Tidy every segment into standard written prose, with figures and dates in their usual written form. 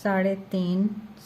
3.5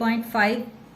0.5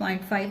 0.5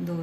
2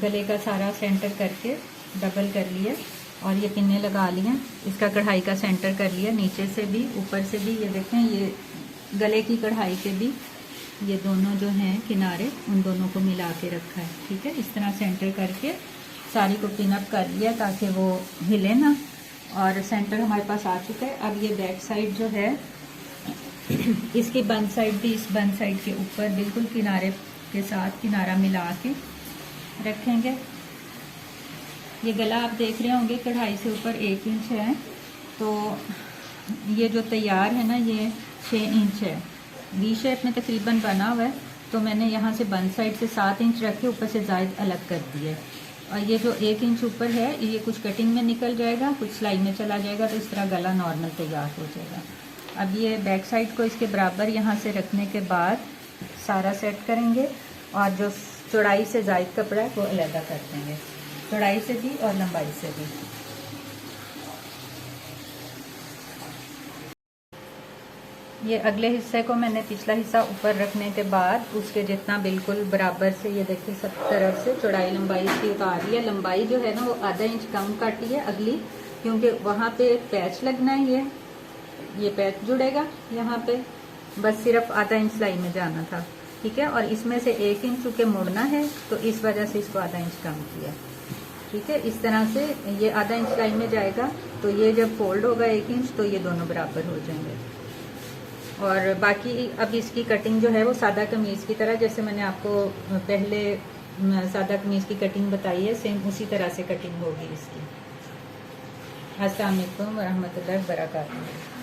गले का सारा सेंटर करके डबल कर लिया और ये पिन्ने लगा लिए। इसका कढ़ाई का सेंटर कर लिया, नीचे से भी ऊपर से भी। ये देखें, ये गले की कढ़ाई के भी ये दोनों जो हैं किनारे, उन दोनों को मिला के रखा है। ठीक है, इस तरह सेंटर करके साड़ी को पिन अप कर लिया ताकि वो हिले ना। और सेंटर हमारे पास आ चुका है। अब ये बैक साइड जो है इसकी बंद साइड भी इस बंद साइड के ऊपर बिल्कुल किनारे के साथ किनारा मिला के रखेंगे। ये गला आप देख रहे होंगे कढ़ाई से ऊपर 1 इंच है, तो ये जो तैयार है ना ये 6 इंच है। वी शेप में तकरीबन बना हुआ है, तो मैंने यहाँ से बंद साइड से 7 इंच रख के ऊपर से जायद अलग कर दिए। और ये जो 1 इंच ऊपर है ये कुछ कटिंग में निकल जाएगा, कुछ सिलाई में चला जाएगा, तो इस तरह गला नॉर्मल तैयार हो जाएगा। अब ये बैक साइड को इसके बराबर यहाँ से रखने के बाद सारा सेट करेंगे और जो चौड़ाई से जायद कपड़ा है वो अलहदा कर देंगे, चौड़ाई से भी और लंबाई से भी। ये अगले हिस्से को मैंने पिछला हिस्सा ऊपर रखने के बाद उसके जितना बिल्कुल बराबर से, ये देखिए सब तरफ से चौड़ाई लंबाई इसकी उतार लिया। लंबाई जो है ना वो आधा इंच कम काटी है अगली, क्योंकि वहाँ पे एक पैच लगना है। ये पैच जुड़ेगा यहाँ पे, बस सिर्फ आधा इंच सिलाई में जाना था। ठीक है, और इसमें से 1 इंच चूँकि मुड़ना है तो इस वजह से इसको आधा इंच कम किया। ठीक है, इस तरह से ये आधा इंच सिलाई में जाएगा, तो ये जब फोल्ड होगा 1 इंच तो ये दोनों बराबर हो जाएंगे। और बाकी अब इसकी कटिंग जो है वो सादा कमीज़ की तरह, जैसे मैंने आपको पहले सादा कमीज़ की कटिंग बताई है, सेम उसी तरह से कटिंग होगी इसकी। अस्सलाम वालेकुम व रहमतुल्लाहि व बरकातहू।